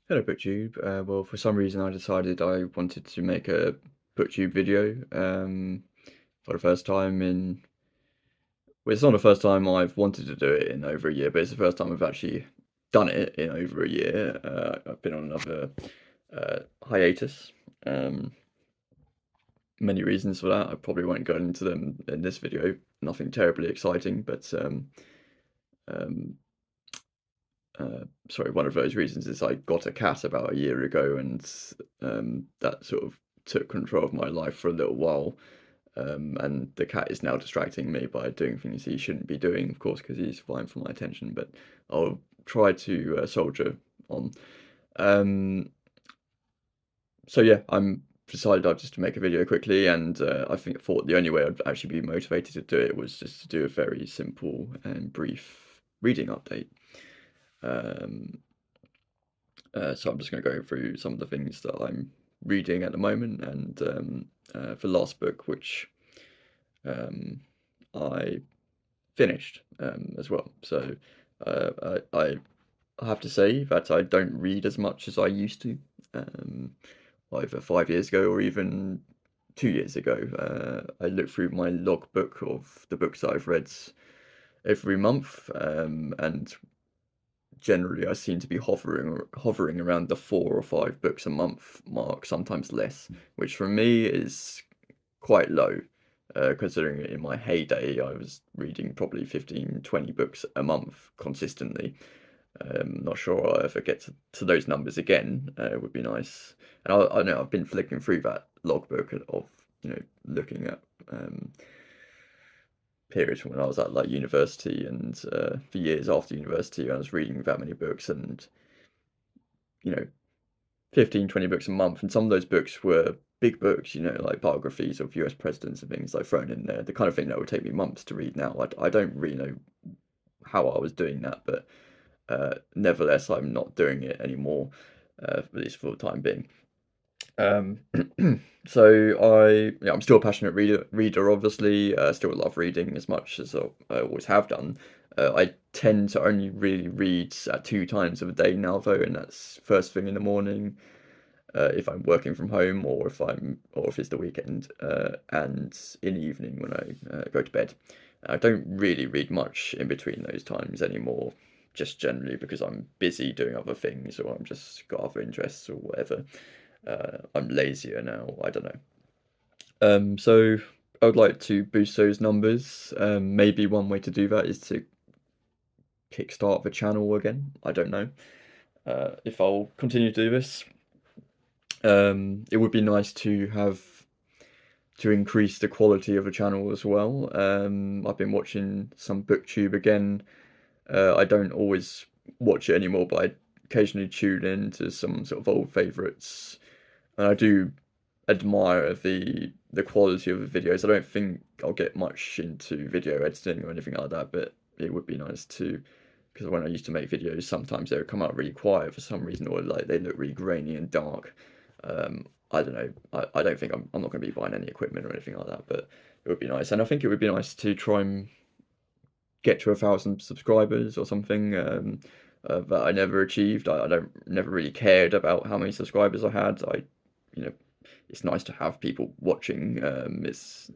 Hello, BookTube. Well, for some reason, I decided I wanted to make a BookTube video for the first time in. Well, it's not the first time I've wanted to do it in over a year, but it's the first time I've actually done it in over a year. I've been on another hiatus. Um, Many reasons for that. I probably won't go into them in this video. Nothing terribly exciting, but um, sorry, one of those reasons is I got a cat about a year ago, and that sort of took control of my life for a little while. And the cat is now distracting me by doing things he shouldn't be doing, of course, because he's vying for my attention. But I'll try to soldier on. Um, so yeah, I'm decided I'd just to make a video quickly, and thought the only way I'd actually be motivated to do it was just to do a very simple and brief reading update. Um, so I'm just going to go through some of the things that I'm reading at the moment, and the last book, which I finished as well. So I have to say that I don't read as much as I used to, um, either 5 years ago or even 2 years ago. I look through my logbook of the books that I've read every month, and generally I seem to be hovering around the 4 or 5 books a month mark, sometimes less, which for me is quite low, considering in my heyday I was reading probably 15, 20 books a month consistently. Not sure I'll ever get to those numbers again. It would be nice. And I know I've been flicking through that logbook of, looking at periods when I was at like university, and the years after university, I was reading that many books, and you know 15, 20 books a month, and some of those books were big books, like biographies of US presidents and things like thrown in there, the kind of thing that would take me months to read now. I don't really know how I was doing that, but nevertheless, I'm not doing it anymore, at least for the time being. Um, so I'm still a passionate reader, obviously. Still love reading as much as I always have done. I tend to only really read at 2 times of a day now, though, and that's first thing in the morning, if I'm working from home, or if it's the weekend, and in the evening when I go to bed. I don't really read much in between those times anymore, just generally because I'm busy doing other things, or I'm just got other interests or whatever. I'm lazier now. I don't know. So I would like to boost those numbers. Maybe one way to do that is to kickstart the channel again. I don't know if I'll continue to do this. It would be nice to increase the quality of the channel as well. I've been watching some BookTube again. I don't always watch it anymore, but I occasionally tune in to some sort of old favourites, and I do admire the quality of the videos. I don't think I'll get much into video editing or anything like that, but it would be nice to, because when I used to make videos, sometimes they would come out really quiet for some reason, or like they look really grainy and dark. I don't know. I don't think I'm not going to be buying any equipment or anything like that, but it would be nice. And I think it would be nice to try and get to 1,000 subscribers or something, that I never achieved. I don't never really cared about how many subscribers I had. You know, it's nice to have people watching. It's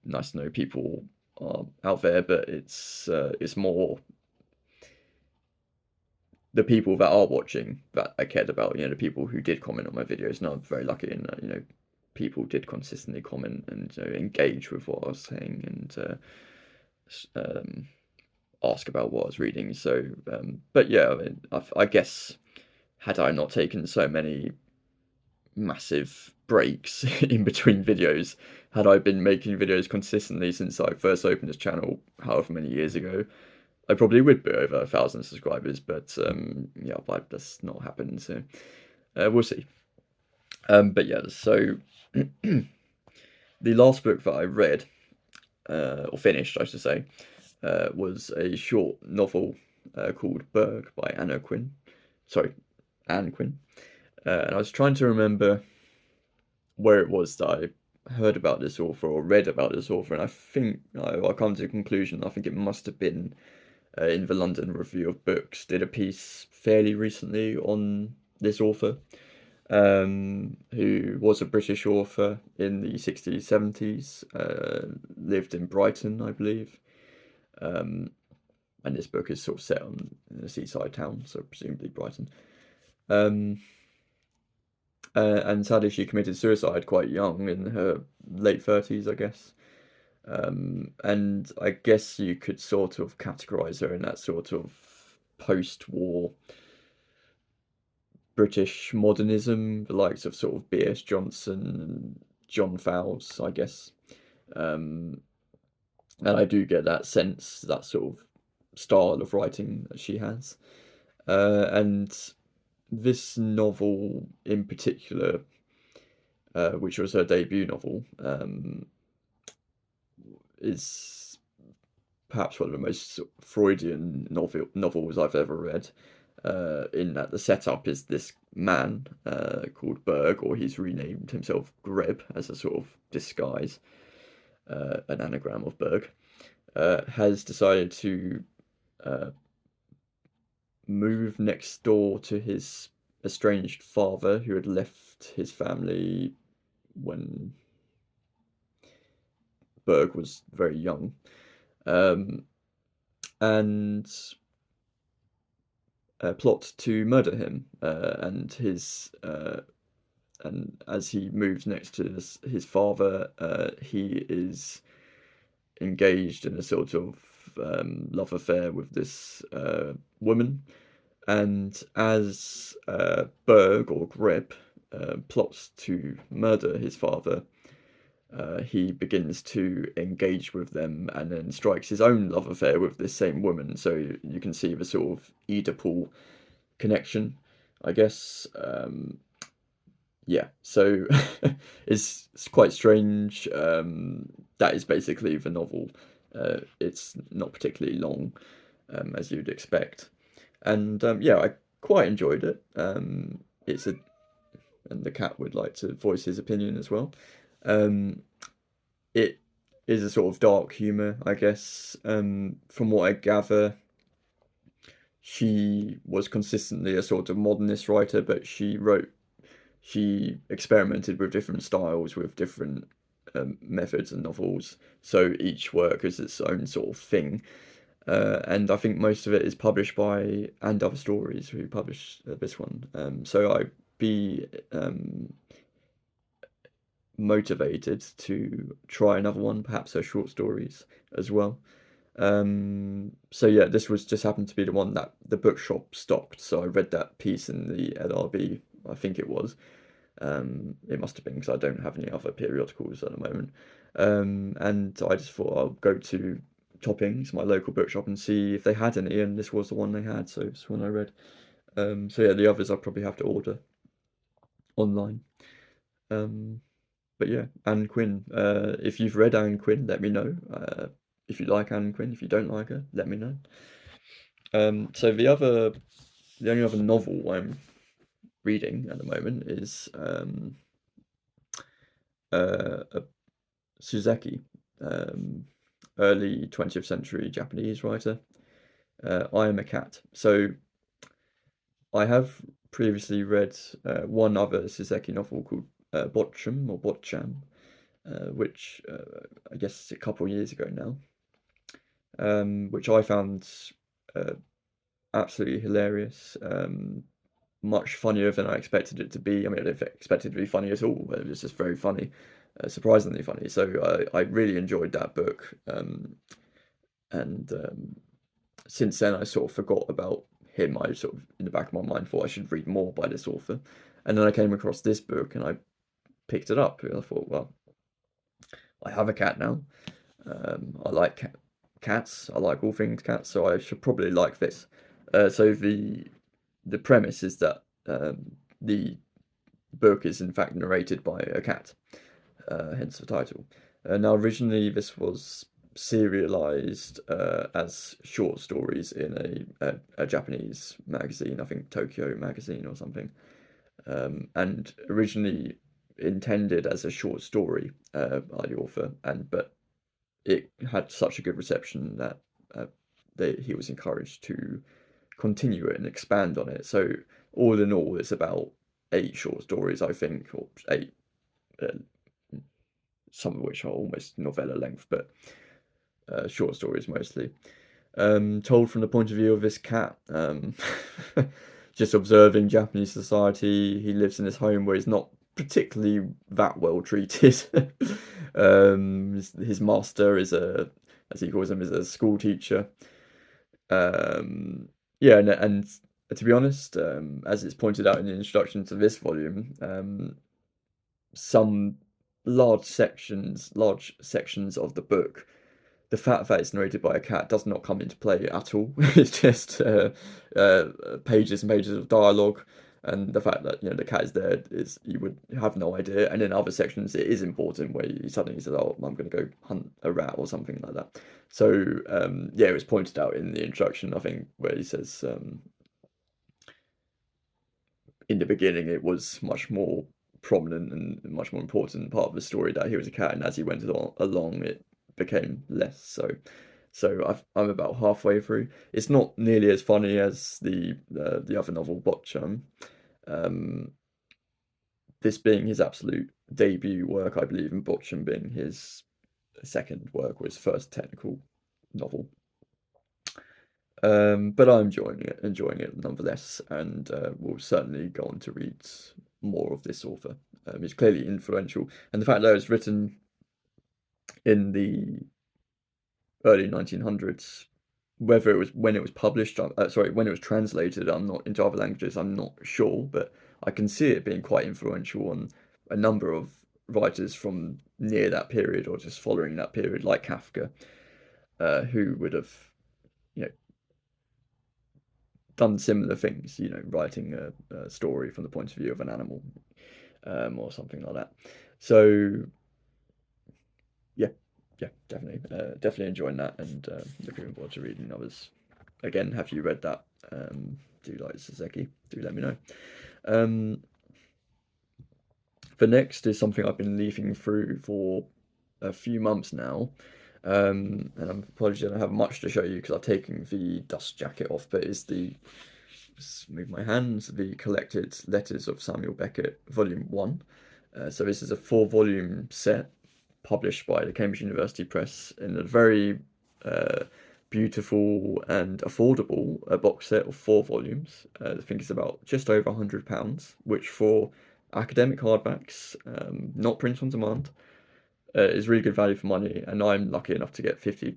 nice to know people are out there, but it's more the people that are watching that I cared about. The people who did comment on my videos, and I'm very lucky in that. People did consistently comment and engage with what I was saying, and ask about what I was reading. So, but yeah, I mean, I guess had I not taken so many massive breaks in between videos, had I been making videos consistently since I first opened this channel, however many years ago, I probably would be over 1,000 subscribers. But yeah, but that's not happened. So we'll see. But yeah, so the last book that I read, or finished, I should say, was a short novel called Berg by Anna Quinn. Sorry, Anne Quinn. And I was trying to remember where it was that I heard about this author or read about this author, and I think I come to the conclusion. I think it must have been in the London Review of Books did a piece fairly recently on this author, who was a British author in the 60s, 70s, lived in Brighton, I believe. Um, and this book is sort of set on in a seaside town, so presumably Brighton. Um, and sadly, she committed suicide quite young, in her late 30s, I guess. And I guess you could sort of categorize her in that sort of post-war British modernism, the likes of sort of B.S. Johnson and John Fowles, I guess. Um, and I do get that sense, that sort of style of writing that she has. And this novel in particular, which was her debut novel, is perhaps one of the most sort of Freudian novels I've ever read. In that the setup is this man called Berg, or he's renamed himself Greb as a sort of disguise, an anagram of Berg, has decided to uh, move next door to his estranged father, who had left his family when Berg was very young. Um, and plot to murder him, and as he moves next to his father, he is engaged in a sort of love affair with this woman, and as Berg, or Greb, plots to murder his father, he begins to engage with them and then strikes his own love affair with this same woman. So you can see the sort of Oedipal connection, I guess. Yeah, so it's quite strange. That is basically the novel. It's not particularly long, as you'd expect, and yeah, I quite enjoyed it. It's a And the cat would like to voice his opinion as well. Um, it is a sort of dark humor, I guess. From what I gather, she was consistently a sort of modernist writer, but she experimented with different styles, with different methods and novels. So each work is its own sort of thing. And I think most of it is published by And Other Stories, who published this one. So I'd be motivated to try another one, perhaps her short stories as well. So yeah, this was just happened to be the one that the bookshop stocked. So I read that piece in the LRB, I think it was. It must have been, because I don't have any other periodicals at the moment. And I just thought I'll go to Toppings, my local bookshop, and see if they had any, and this was the one they had, so it's the one I read. So yeah, the others I'll probably have to order online. Um, but yeah, Anne Quinn. If you've read Anne Quinn, let me know. If you like Anne Quinn, if you don't like her, let me know. So the only other novel I'm reading at the moment is a Suzaki, um, early 20th century Japanese writer. I Am a Cat. So I have previously read one other Suzaki novel called Botcham, or Botcham, which I guess is a couple of years ago now, which I found uh, absolutely hilarious. Much funnier than I expected it to be. I mean, I didn't expect it to be funny at all, but it was just very funny, surprisingly funny. So I really enjoyed that book, and since then I sort of forgot about him. I sort of, in the back of my mind, thought I should read more by this author, and then I came across this book and I picked it up. And I thought, well, I have a cat now. I like cats. I like all things cats, so I should probably like this. So the premise is that the book is in fact narrated by a cat, hence the title. Now, originally this was serialized as short stories in a Japanese magazine, I think Tokyo Magazine or something, and originally intended as a short story by the author, but it had such a good reception that he was encouraged to continue it and expand on it. So all in all, it's about 8 short stories, I think, or 8, uh, some of which are almost novella length, but short stories mostly. Told from the point of view of this cat, just observing Japanese society. He lives in this home where he's not particularly that well treated. His master is as he calls him, is a school teacher. Yeah, and to be honest, as it's pointed out in the introduction to this volume, some large sections of the book, the fact that it's narrated by a cat does not come into play at all. It's just pages and pages of dialogue, and the fact that the cat is there is you would have no idea. And in other sections, it is important where he suddenly says, "Oh, I'm going to go hunt a rat" or something like that. So yeah, it was pointed out in the introduction, I think, where he says in the beginning it was much more prominent and much more important part of the story that he was a cat, and as he went along it became less so. So I'm about halfway through. It's not nearly as funny as the other novel, Botchum. Um, this being his absolute debut work, I believe, and Botchum being his second work or his first technical novel. But I'm enjoying it nonetheless, and will certainly go on to read more of this author. He's clearly influential, and the fact that it was written in the early 1900s, whether it was when it was published, when it was translated, I'm not into other languages, I'm not sure, but I can see it being quite influential on a number of writers from near that period or just following that period, like Kafka, who would have, you know, done similar things, writing a story from the point of view of an animal, or something like that. So yeah, yeah, definitely enjoying that, and looking forward to reading others. Again, have you read that? Do you like Saseki? Do let me know. The next is something I've been leafing through for a few months now. And I'm apologies I don't have much to show you because I've taken the dust jacket off, but it's just move my hands, the Collected Letters of Samuel Beckett, Volume 1. So this is a 4-volume set published by the Cambridge University Press in a very beautiful and affordable box set of 4 volumes. I think it's about just over £100, which for academic hardbacks, not print on demand, is really good value for money, and I'm lucky enough to get 50%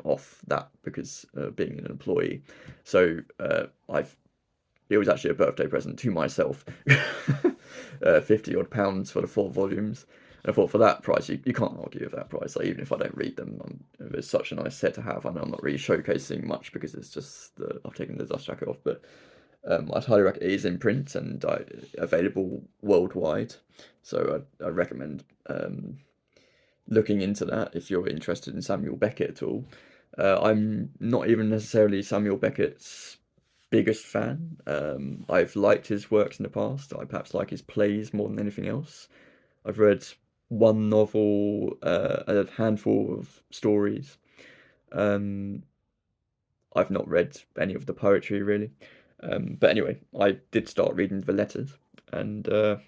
off that because being an employee. So it was actually a birthday present to myself. 50 odd pounds for the 4 volumes. And I thought for that price, you can't argue with that price. Like, even if I don't read them, it's such a nice set to have. I know I'm not really showcasing much because it's just I've taken the dust jacket off, but I'd highly recommend it. Is in print and available worldwide. So I recommend looking into that if you're interested in Samuel Beckett at all. I'm not even necessarily Samuel Beckett's biggest fan. I've liked his works in the past. I perhaps like his plays more than anything else. I've read one novel, a handful of stories. Um, I've not read any of the poetry really. But anyway, I did start reading the letters, and the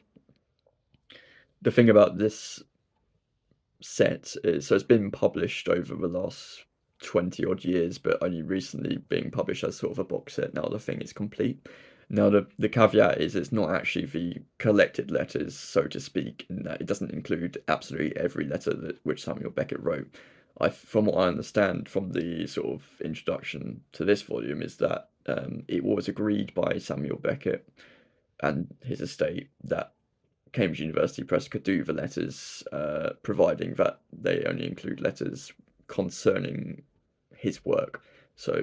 thing about this set is, so it's been published over the last 20 odd years, but only recently being published as sort of a box set. Now the thing is complete. Now the caveat is it's not actually the collected letters, so to speak, in that it doesn't include absolutely every letter which Samuel Beckett wrote. From what I understand from the sort of introduction to this volume, is that it was agreed by Samuel Beckett and his estate that Cambridge University Press could do the letters, providing that they only include letters concerning his work. So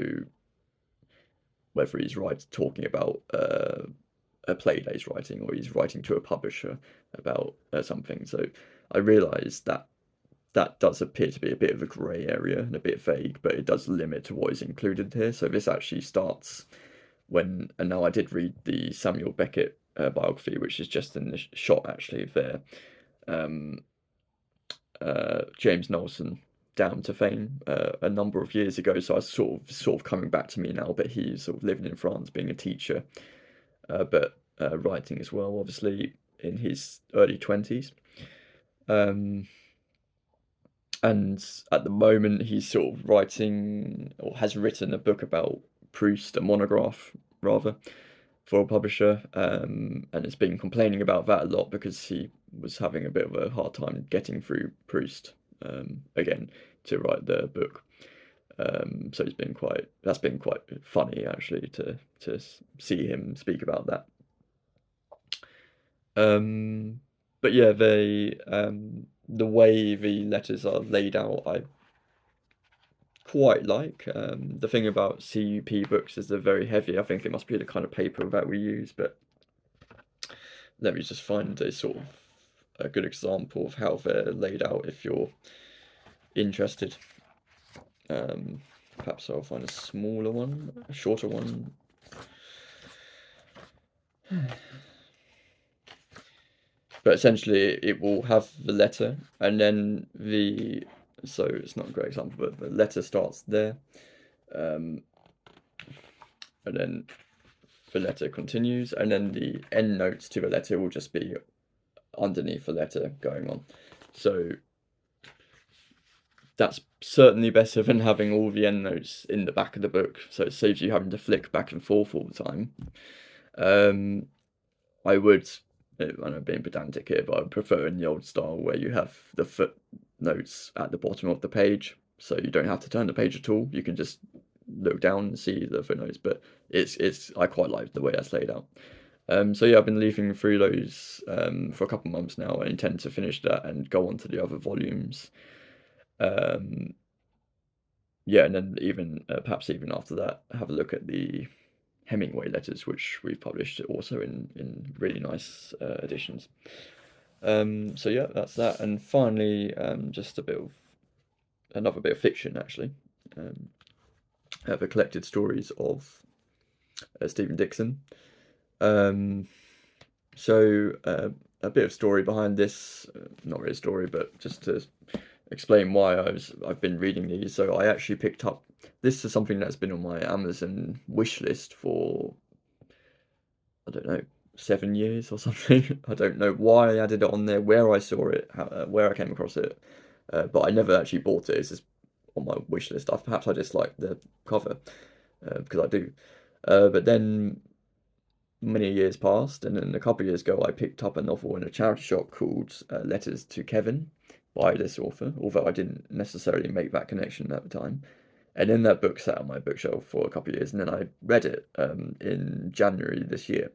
whether he's talking about a play that he's writing, or he's writing to a publisher about something. So I realise that that does appear to be a bit of a grey area and a bit vague, but it does limit to what is included here. So this actually starts and now I did read the Samuel Beckett biography, which is just in the shot actually there. James Knowlson down to fame a number of years ago, so it's sort of coming back to me now. But he's sort of living in France, being a teacher, but writing as well, obviously in his early 20s. Um, and at the moment, he's sort of writing, or has written, a book about Proust, a monograph rather, for a publisher, and has been complaining about that a lot because he was having a bit of a hard time getting through Proust again to write the book. So that's been quite funny actually to see him speak about that. But yeah, the way the letters are laid out, I quite like. The thing about CUP books is they're very heavy. I think it must be the kind of paper that we use, but let me just find a sort of a good example of how they're laid out if you're interested. Perhaps I'll find a smaller one, a shorter one. But essentially it will have the letter and then so it's not a great example, but the letter starts there. And then the letter continues, and then the end notes to the letter will just be underneath the letter going on. So that's certainly better than having all the end notes in the back of the book, so it saves you having to flick back and forth all the time. I would, I know, being pedantic here, but I would prefer in the old style where you have the footnotes at the bottom of the page, so you don't have to turn the page at all. You can just look down and see the footnotes, but I quite like the way that's laid out. So yeah, I've been leafing through those for a couple of months now. I intend to finish that and go on to the other volumes. Yeah, and then even perhaps even after that, have a look at the Hemingway letters, which we've published also in really nice editions. So yeah, that's that. And finally, just another bit of fiction actually. I have a collected stories of Stephen Dixon. So a bit of story behind this, not really a story, but just to explain why I've been reading these. So I actually picked up, this is something that's been on my Amazon wish list for, I don't know, 7 years or something. I don't know why I added it on there, where I saw it, where I came across it, but I never actually bought it. It's just on my wish list. Perhaps I just like the cover, because I do. But then many years passed, and then a couple of years ago I picked up a novel in a charity shop called Letters to Kevin by this author, although I didn't necessarily make that connection at the time. And then that book sat on my bookshelf for a couple of years, and then I read it in January this year.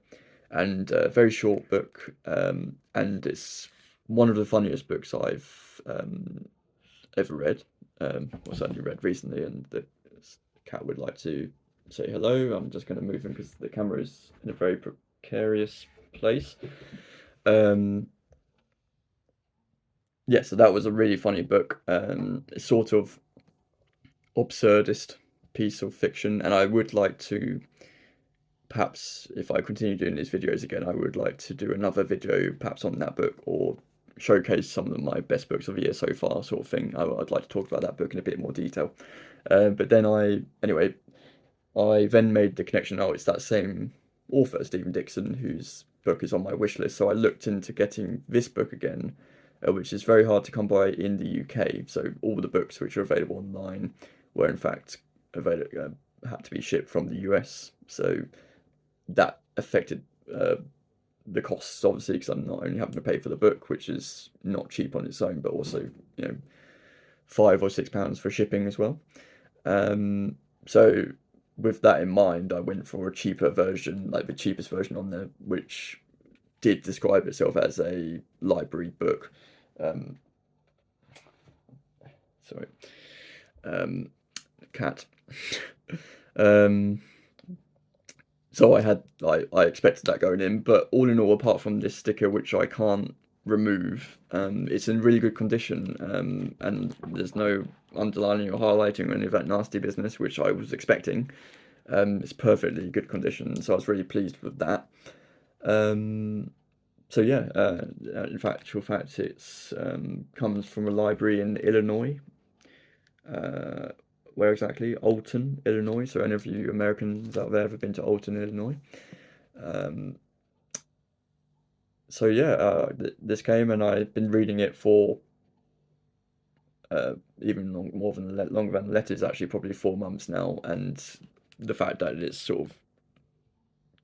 And a very short book, and it's one of the funniest books I've ever read, or certainly read recently, and the cat would like to say hello. I'm just going to move him because the camera is in a very precarious place. Yeah, so that was a really funny book. It's sort of absurdist piece of fiction, and I would like to, perhaps if I continue doing these videos again, I would like to do another video perhaps on that book, or showcase some of my best books of the year so far, sort of thing. I'd like to talk about that book in a bit more detail. But then I then made the connection, oh, it's that same author, Stephen Dixon, whose book is on my wish list. So I looked into getting this book again, which is very hard to come by in the UK. So all the books which are available online were in fact had to be shipped from the US. So that affected the costs, obviously, because I'm not only having to pay for the book, which is not cheap on its own, but also, £5 or £6 for shipping as well. So with that in mind, I went for a cheaper version, like the cheapest version on there, which did describe itself as a library book. Sorry, cat. So I expected that going in, but all in all, apart from this sticker, which I can't remove, it's in really good condition, and there's no underlining or highlighting or any of that nasty business, which I was expecting. It's perfectly good condition, so I was really pleased with that. So yeah, in fact, it's comes from a library in Illinois, Uh, where exactly? Alton, Illinois. So any of you Americans out there ever been to Alton, Illinois? Um, so yeah, this came and I've been reading it for even more than longer than the letters, actually probably 4 months now, and the fact that it's sort of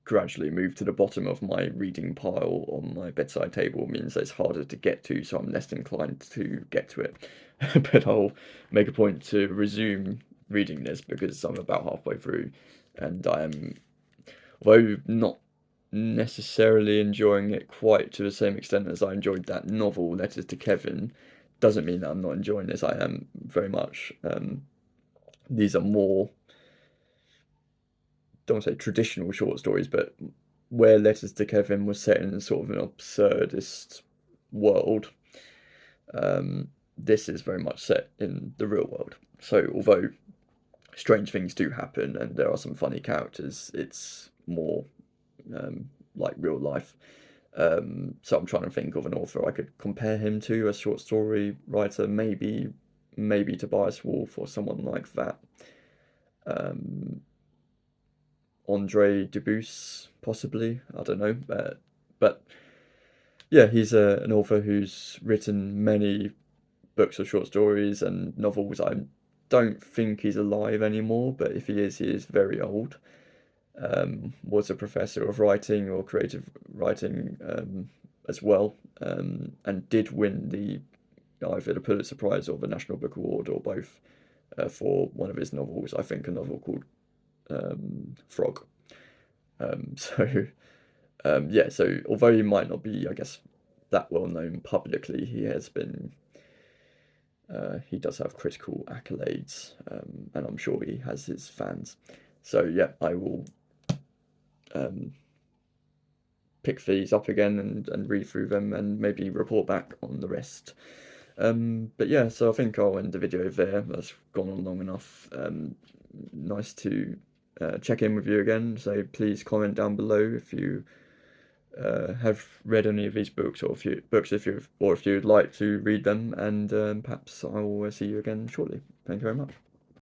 gradually moved to the bottom of my reading pile on my bedside table means that it's harder to get to, so I'm less inclined to get to it. But I'll make a point to resume reading this because I'm about halfway through, and I am, although not necessarily enjoying it quite to the same extent as I enjoyed that novel, Letters to Kevin, doesn't mean that I'm not enjoying this. I am very much. These are more, don't want to say traditional short stories, but where Letters to Kevin was set in sort of an absurdist world, this is very much set in the real world. So although strange things do happen and there are some funny characters, it's more like real life. So I'm trying to think of an author I could compare him to, a short story writer, maybe Tobias Wolff or someone like that. Um, Andre Dubus, possibly. I don't know, but yeah, he's an author who's written many books of short stories and novels. I don't think he's alive anymore, but if he is very old. Was a professor of writing or creative writing as well, and did win the either the Pulitzer Prize or the National Book Award or both for one of his novels. I think a novel called Frog. So yeah, so although he might not be, I guess, that well known publicly, he has been. He does have critical accolades, and I'm sure he has his fans. So yeah, I will pick these up again and read through them and maybe report back on the rest. But yeah, so I think I'll end the video there. That's gone on long enough. Nice to check in with you again. So please comment down below if you have read any of these books, or if you'd like to read them, and perhaps I will see you again shortly. Thank you very much.